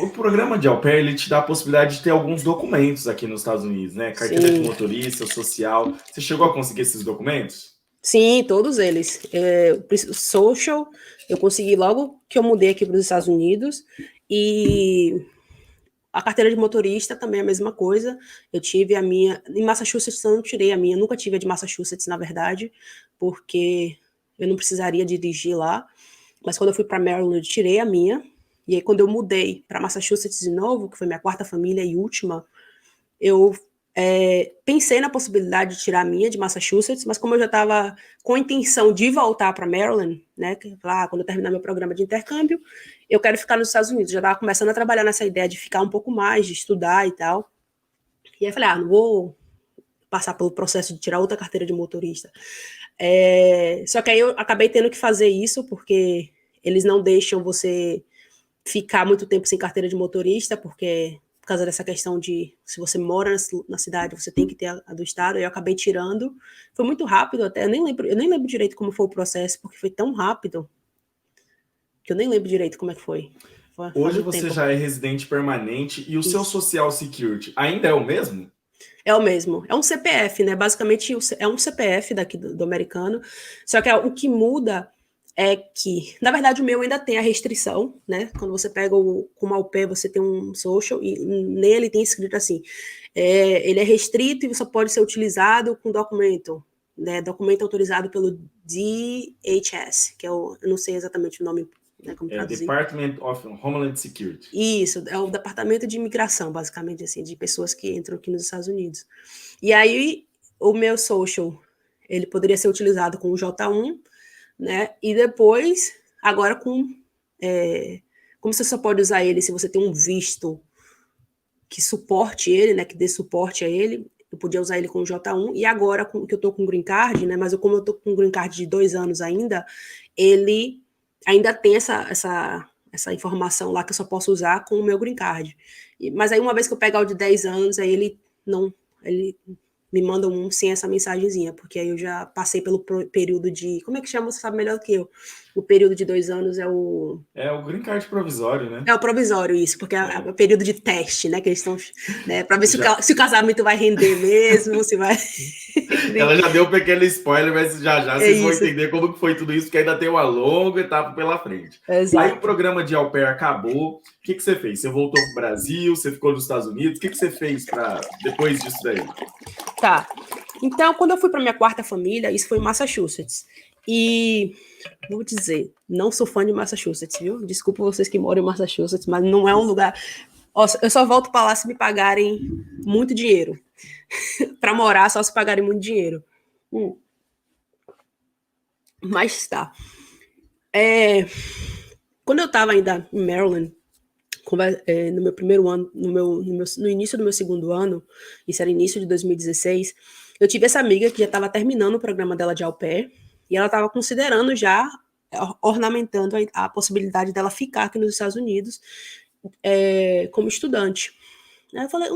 O programa de au pair, ele te dá a possibilidade de ter alguns documentos aqui nos Estados Unidos, né? Carteira de Sim, motorista, social. Você chegou a conseguir esses documentos? sim, todos eles. O social, eu consegui logo que eu mudei aqui para os Estados Unidos. E a carteira de motorista também é a mesma coisa. Eu tive a minha. Em Massachusetts eu não tirei a minha, nunca tive a de Massachusetts, na verdade, porque eu não precisaria dirigir lá. Mas quando eu fui para Maryland, eu tirei a minha. E aí, quando eu mudei para Massachusetts de novo, que foi minha quarta família e última, eu pensei na possibilidade de tirar a minha de Massachusetts, mas como eu já estava com a intenção de voltar para Maryland, né, lá quando eu terminar meu programa de intercâmbio, eu quero ficar nos Estados Unidos. Já estava começando a trabalhar nessa ideia de ficar um pouco mais, de estudar e tal. E aí falei, não vou passar pelo processo de tirar outra carteira de motorista. Só que aí eu acabei tendo que fazer isso, porque eles não deixam você ficar muito tempo sem carteira de motorista, porque por causa dessa questão de se você mora na cidade, você tem que ter a do estado, eu acabei tirando. Foi muito rápido até, eu nem lembro direito como foi o processo, porque foi tão rápido que eu nem lembro direito como é que foi. Faz Hoje muito você tempo. já é residente permanente e o seu Isso. Social Security ainda é o mesmo? É o mesmo. É um CPF, né? Basicamente é um CPF daqui do americano. Só que o que muda é que, na verdade, o meu ainda tem a restrição, né? Quando você pega como au pair, você tem um social e nele tem escrito assim: ele é restrito e só pode ser utilizado com documento, né? Documento autorizado pelo DHS, que eu não sei exatamente o nome, né? Como É traduzir. Department of Homeland Security. Isso, é o Departamento de Imigração, basicamente, assim, de pessoas que entram aqui nos Estados Unidos. E aí, o meu social, ele poderia ser utilizado com o J1, né? E depois, agora como você só pode usar ele se você tem um visto que suporte ele, né? Que dê suporte a ele, eu podia usar ele com o J1. E agora, que eu tô com o Green Card, né? Mas como eu tô com o Green Card de 2 anos ainda, ele ainda tem essa informação lá que eu só posso usar com o meu Green Card. Mas aí, uma vez que eu pegar o de 10 anos, aí ele não. Ele me manda sem essa mensagenzinha, porque aí eu já passei pelo período de. Como é que chama? Você sabe melhor do que eu. O período de 2 anos é o. É o Green Card provisório, né? É o provisório, isso, porque é É. o período de teste, né? Que eles estão. Né, para ver Já, se o casamento vai render mesmo, se vai. ela já deu um pequeno spoiler, mas já É vocês vão isso. entender como que foi tudo isso, que ainda tem uma longa etapa pela frente. Aí o Exato. programa de au pair acabou. O que você fez? Você voltou para o Brasil? Você ficou nos Estados Unidos? O que você fez para depois disso daí? Tá. Então, quando eu fui para minha quarta família, isso foi em Massachusetts. E vou dizer, não sou fã de Massachusetts, viu? Desculpa vocês que moram em Massachusetts, mas não é um lugar. Eu só volto para lá se me pagarem muito dinheiro. Para morar, só se pagarem muito dinheiro. Mas tá. Quando eu estava ainda em Maryland, no meu primeiro ano, no início do meu segundo ano, isso era início de 2016, eu tive essa amiga que já estava terminando o programa dela de au pair, e ela estava considerando já, ornamentando a possibilidade dela ficar aqui nos Estados Unidos como estudante. Aí eu falei,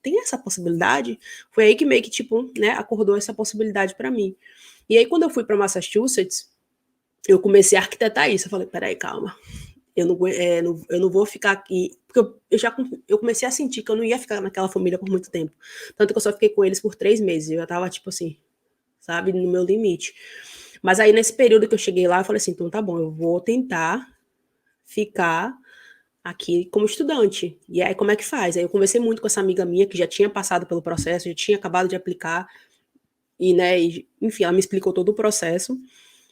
tem essa possibilidade? Foi aí que meio que, tipo, né, acordou essa possibilidade para mim. E aí, quando eu fui para Massachusetts, eu comecei a arquitetar isso. Eu falei, peraí, calma. Eu não vou ficar aqui. Porque eu comecei a sentir que eu não ia ficar naquela família por muito tempo. Tanto que eu só fiquei com eles por 3 meses. Eu já tava, tipo assim, sabe, no meu limite. Mas aí, nesse período que eu cheguei lá, eu falei assim: então tá bom, eu vou tentar ficar aqui como estudante. E aí, como é que faz? Aí eu conversei muito com essa amiga minha que já tinha passado pelo processo, já tinha acabado de aplicar. E, né, enfim, ela me explicou todo o processo.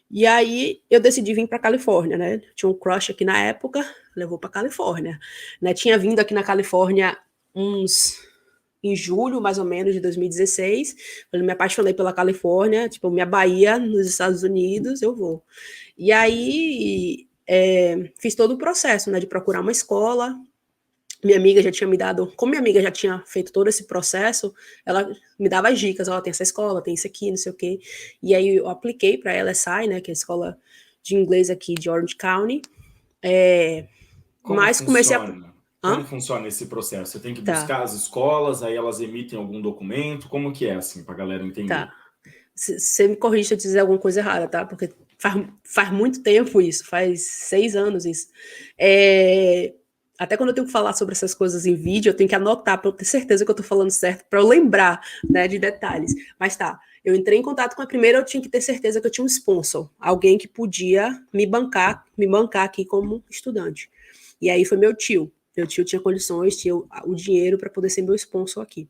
E aí eu decidi vir para Califórnia, né? Tinha um crush aqui na época, levou para Califórnia, né? Tinha vindo aqui na Califórnia em julho, mais ou menos, de 2016. Eu me apaixonei pela Califórnia, tipo, minha Bahia nos Estados Unidos, eu vou. E aí fiz todo o processo, né? De procurar uma escola. Minha amiga já tinha me dado, como minha amiga já tinha feito todo esse processo, ela me dava as dicas, tem essa escola, tem isso aqui, não sei o quê. E aí eu apliquei para a LSI, né, que é a escola de inglês aqui de Orange County. Como Mas comecei a. funciona? Como Hã? funciona esse processo? Você tem que Tá, buscar as escolas, aí elas emitem algum documento? Como que é, assim, para a galera entender? tá. Você me corrige se eu dizer alguma coisa errada, tá? Porque faz muito tempo isso, faz 6 anos isso. É, Até quando eu tenho que falar sobre essas coisas em vídeo, eu tenho que anotar para eu ter certeza que eu estou falando certo, para eu lembrar, né, de detalhes. Mas tá, eu entrei em contato com a primeira, eu tinha que ter certeza que eu tinha um sponsor, alguém que podia me bancar aqui como estudante. E aí foi meu tio. Meu tio tinha condições, tinha o dinheiro para poder ser meu sponsor aqui.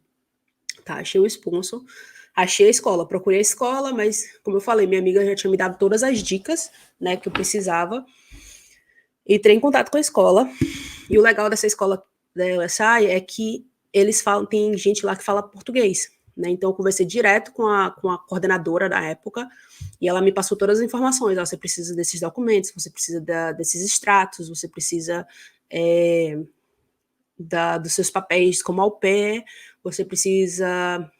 Tá, achei o sponsor, achei a escola, procurei a escola, mas, como eu falei, minha amiga já tinha me dado todas as dicas, né, que eu precisava. Entrei em contato com a escola, e o legal dessa escola da USI é que eles falam, tem gente lá que fala português, né? Então eu conversei direto com a coordenadora da época, e ela me passou todas as informações. Ó, você precisa desses documentos, você precisa desses extratos, você precisa dos seus papéis como au pair, você precisa.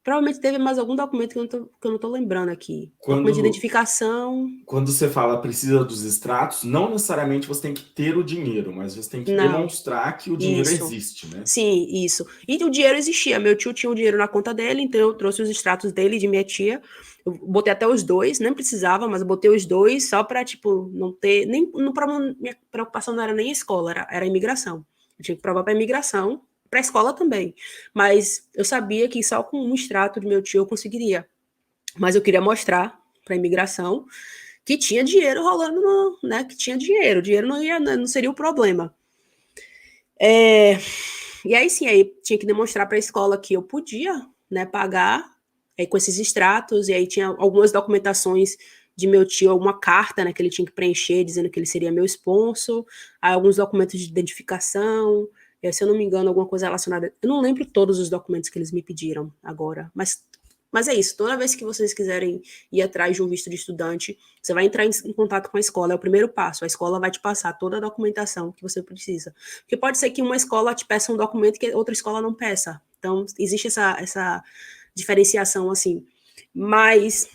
Provavelmente teve mais algum documento que eu não tô lembrando aqui. Documento de identificação. Quando você fala precisa dos extratos, não necessariamente você tem que ter o dinheiro, mas você tem que demonstrar que o dinheiro existe, né? Sim, isso. E o dinheiro existia. Meu tio tinha o dinheiro na conta dele, então eu trouxe os extratos dele e de minha tia. Eu botei até os dois, nem precisava, mas eu botei os dois só para, tipo, não ter. Minha preocupação não era nem a escola, era a imigração. Eu tinha que provar para a imigração, para a escola também. Mas eu sabia que só com um extrato de meu tio eu conseguiria. Mas eu queria mostrar para a imigração que tinha dinheiro rolando, né? Que tinha dinheiro. O dinheiro não seria o problema. E aí sim, aí tinha que demonstrar para a escola que eu podia, né, pagar com esses extratos, e aí tinha algumas documentações de meu tio, uma carta, né, que ele tinha que preencher, dizendo que ele seria meu sponsor, aí alguns documentos de identificação, se eu não me engano, alguma coisa relacionada. Eu não lembro todos os documentos que eles me pediram agora, mas é isso, toda vez que vocês quiserem ir atrás de um visto de estudante, você vai entrar em contato com a escola, é o primeiro passo, a escola vai te passar toda a documentação que você precisa. Porque pode ser que uma escola te peça um documento que outra escola não peça. Então, existe essa diferenciação, assim. Mas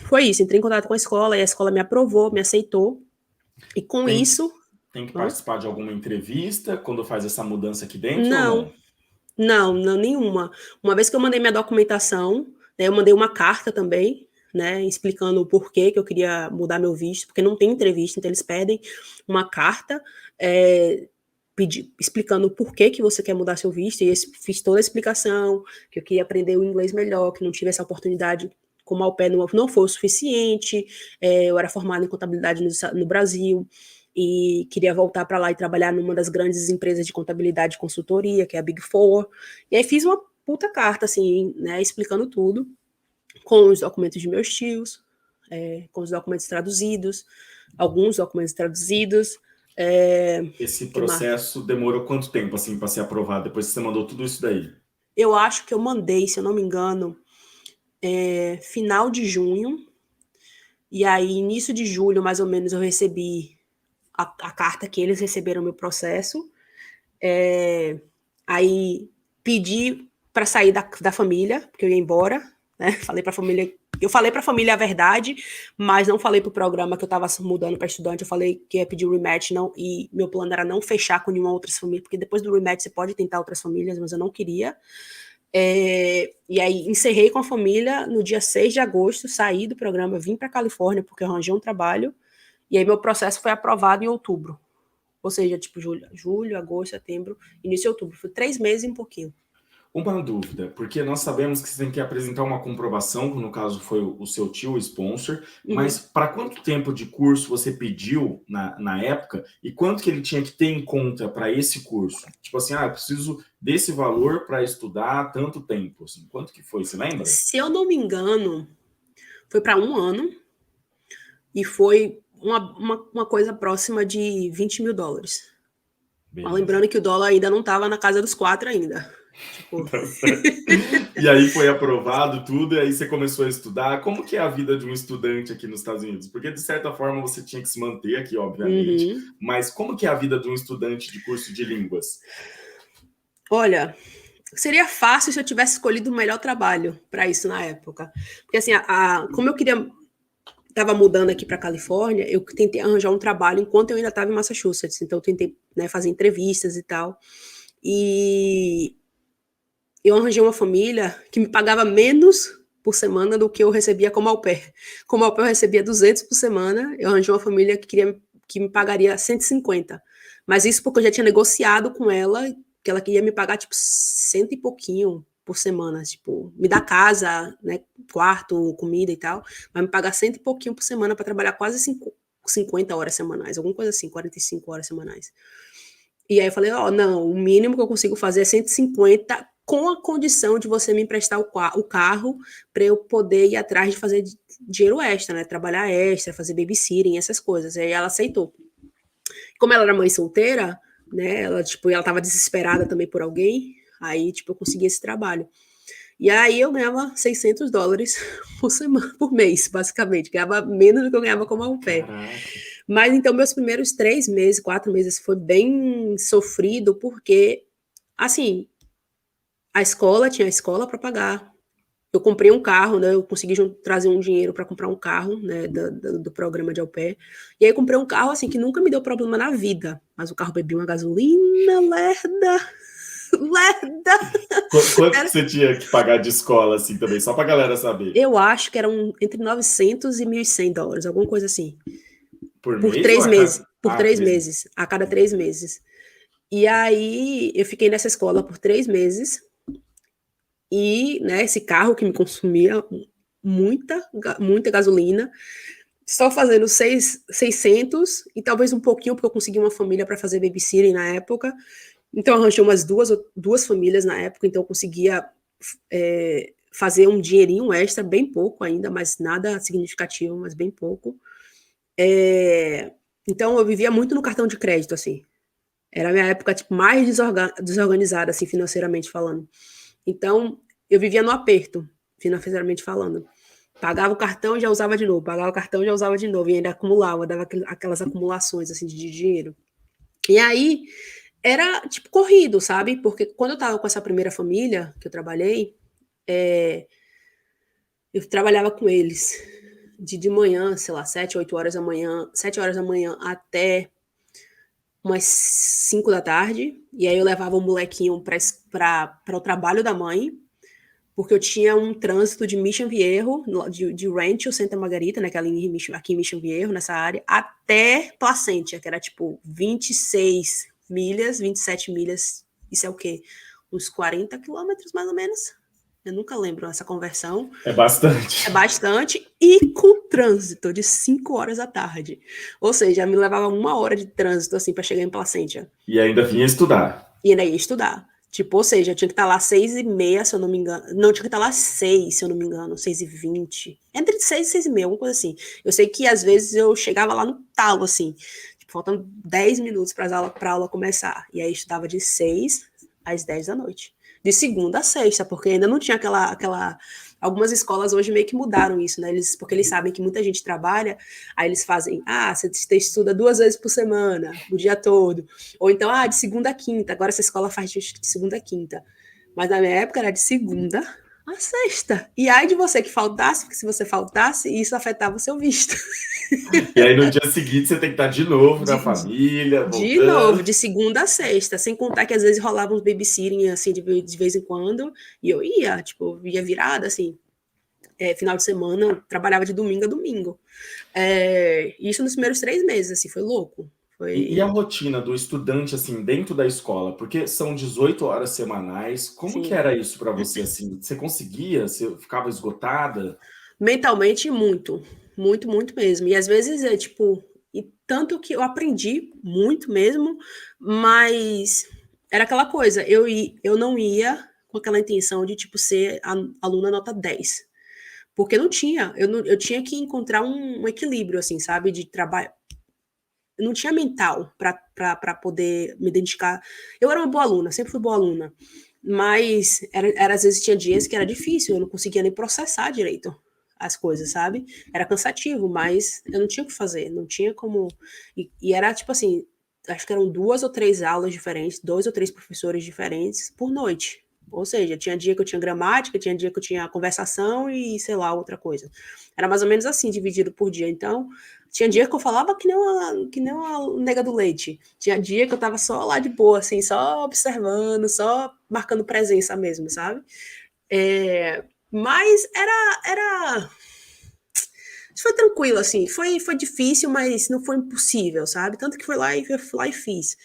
foi isso, entrei em contato com a escola, e a escola me aprovou, me aceitou, e com isso... Tem que participar de alguma entrevista quando faz essa mudança aqui dentro Não, não, nenhuma. Uma vez que eu mandei minha documentação, né, eu mandei uma carta também, né, explicando o porquê que eu queria mudar meu visto, porque não tem entrevista, então eles pedem uma carta explicando o porquê que você quer mudar seu visto, e eu fiz toda a explicação, que eu queria aprender o inglês melhor, que não tive essa oportunidade como au pair não foi o suficiente, eu era formada em contabilidade no Brasil, e queria voltar para lá e trabalhar numa das grandes empresas de contabilidade e consultoria, que é a Big Four, e aí fiz uma puta carta, assim, né, explicando tudo, com os documentos de meus tios, com os documentos traduzidos, alguns documentos traduzidos. Esse processo demorou quanto tempo, assim, para ser aprovado, depois que você mandou tudo isso daí? Eu acho que eu mandei, se eu não me engano, final de junho, e aí, início de julho, mais ou menos, eu recebi a carta que eles receberam meu processo, aí pedi para sair da família, porque eu ia embora, né? Eu falei para a família a verdade, mas não falei para o programa que eu estava mudando para estudante, eu falei que ia pedir o rematch, não, e meu plano era não fechar com nenhuma outra família, porque depois do rematch você pode tentar outras famílias, mas eu não queria. E aí encerrei com a família no dia 6 de agosto, saí do programa, vim para Califórnia porque eu arranjei um trabalho, e aí meu processo foi aprovado em outubro, ou seja, tipo julho, agosto, setembro, início de outubro, foi 3 meses e um pouquinho. Uma dúvida, porque nós sabemos que você tem que apresentar uma comprovação, que no caso foi o seu tio, o sponsor, mas para quanto tempo de curso você pediu na época e quanto que ele tinha que ter em conta para esse curso? Tipo assim, eu preciso desse valor para estudar tanto tempo. Assim, quanto que foi, você lembra? Se eu não me engano, foi para 1 ano e foi uma coisa próxima de $20 mil. Mas lembrando que o dólar ainda não estava na casa dos 4 ainda. Tipo... Tá certo. E aí foi aprovado tudo, e aí você começou a estudar. Como que é a vida de um estudante aqui nos Estados Unidos? Porque, de certa forma, você tinha que se manter aqui, obviamente. Mas como que é a vida de um estudante de curso de línguas? Olha, seria fácil se eu tivesse escolhido o melhor trabalho para isso na época. Porque, assim, como eu estava mudando aqui para Califórnia, eu tentei arranjar um trabalho enquanto eu ainda estava em Massachusetts. Então, eu tentei, né, fazer entrevistas e tal. E eu arranjei uma família que me pagava menos por semana do que eu recebia como au pair. Como au pair eu recebia 200 por semana, eu arranjei uma família que me pagaria 150. Mas isso porque eu já tinha negociado com ela, que ela queria me pagar, tipo, cento e pouquinho por semana, tipo, me dar casa, né, quarto, comida e tal, mas me pagar cento e pouquinho por semana para trabalhar quase 50 horas semanais, alguma coisa assim, 45 horas semanais. E aí eu falei, ó, não, o mínimo que eu consigo fazer é 150 com a condição de você me emprestar o carro para eu poder ir atrás de fazer dinheiro extra, né, trabalhar extra, fazer babysitting, essas coisas. E aí ela aceitou. Como ela era mãe solteira, né, ela, tipo, ela tava desesperada também por alguém, aí, tipo, eu consegui esse trabalho. E aí eu ganhava $600 por semana, por mês, basicamente. Ganhava menos do que eu ganhava como au pair. Caraca. Mas então meus primeiros 3 meses, 4 meses foi bem sofrido, porque, assim, a escola tinha a escola para pagar. Eu comprei um carro, né? Eu consegui trazer um dinheiro para comprar um carro, né? Do programa de au pair. E aí comprei um carro assim que nunca me deu problema na vida. Mas o carro bebia uma gasolina lerda, lerda. Quanto que Era, você tinha que pagar de escola, assim, também? Só pra galera saber. eu acho que eram entre 900 e $1.100, alguma coisa assim. Por Por mês ou 3 a meses. cada... Por Ah, 3 3 meses. A cada 3 meses. E aí eu fiquei nessa escola por 3 meses. E, né, esse carro que me consumia muita gasolina, só fazendo 600 e talvez um pouquinho, porque eu consegui uma família para fazer babysitting na época. Então, eu arranjei umas duas famílias na época, então eu conseguia fazer um dinheirinho extra, bem pouco ainda, mas nada significativo, mas bem pouco. Então, eu vivia muito no cartão de crédito, assim. Era a minha época tipo, mais desorganizada, assim, financeiramente falando. Então, eu vivia no aperto, financeiramente falando. Pagava o cartão e já usava de novo, pagava o cartão e já usava de novo, e ainda acumulava, dava aquelas acumulações assim de dinheiro. E aí era tipo corrido, sabe? Porque quando eu tava com essa primeira família que eu trabalhei, eu trabalhava com eles de manhã, sei lá, 7, 8 horas da manhã, 7 horas da manhã até umas 5 da tarde, e aí eu levava o molequinho para o trabalho da mãe, porque eu tinha um trânsito de Mission Viejo, de Rancho Santa Margarita, né, que é aqui em Mission Viejo, nessa área, até Placentia, que era tipo 26 milhas, 27 milhas, isso é o quê? Uns 40 quilômetros, mais ou menos? Eu nunca lembro essa conversão. É bastante. É bastante, e com trânsito de 5 horas da tarde. Ou seja, me levava 1 hora de trânsito, assim, para chegar em Placentia. E ainda vinha estudar. E ainda ia estudar. Tipo, ou seja, eu tinha que estar lá 6h30, se eu não me engano. Não, tinha que estar lá 6, se eu não me engano, 6h20. Entre 6 e 6h30, alguma coisa assim. Eu sei que às vezes eu chegava lá no talo, assim, tipo, faltando 10 minutos para a aula começar. E aí eu estudava de 6 às 10 da noite. De segunda a sexta, porque ainda não tinha aquela. Algumas escolas hoje meio que mudaram isso, né? Porque eles sabem que muita gente trabalha, aí eles fazem, você estuda 2 vezes por semana, o dia todo. Ou então, de segunda a quinta. Agora essa escola faz de segunda a quinta. Mas na minha época era de segunda a sexta. E aí de você que faltasse, porque se você faltasse, isso afetava o seu visto. E aí no dia seguinte você tem que estar de novo na De, família, de novo, voltando. de segunda a sexta. Sem contar que às vezes rolava uns babysitting, assim, de vez em quando. E eu ia, tipo, ia virada, assim. Final de semana, eu trabalhava de domingo a domingo. Isso nos primeiros 3 meses, assim, foi louco. E a Foi, rotina do estudante, assim, dentro da escola? Porque são 18 horas semanais. Como que sim. era isso para você, assim? Você conseguia? Você ficava esgotada? Mentalmente, muito. Muito, muito mesmo. E às vezes é tipo. E tanto que eu aprendi muito mesmo, mas era aquela coisa, eu não ia com aquela intenção de, tipo, ser aluna nota 10. Porque não tinha, eu tinha que encontrar um equilíbrio, assim, sabe, de trabalho. Eu não tinha mental para poder me identificar. Eu era uma boa aluna, sempre fui boa aluna, mas às vezes tinha dias que era difícil, eu não conseguia nem processar direito as coisas, sabe? Era cansativo, mas eu não tinha o que fazer, não tinha como. E era tipo assim, acho que eram 2 ou 3 aulas diferentes, 2 ou 3 professores diferentes por noite. Ou seja, tinha dia que eu tinha gramática, tinha dia que eu tinha conversação e sei lá, outra coisa. Era mais ou menos assim, dividido por dia. Então, tinha dia que eu falava que nem uma nega do leite. Tinha dia que eu tava só lá de boa, assim, só observando, só marcando presença mesmo, sabe? Mas era. Foi tranquilo, assim. Foi difícil, mas não foi impossível, sabe? Tanto que fui lá e fiz.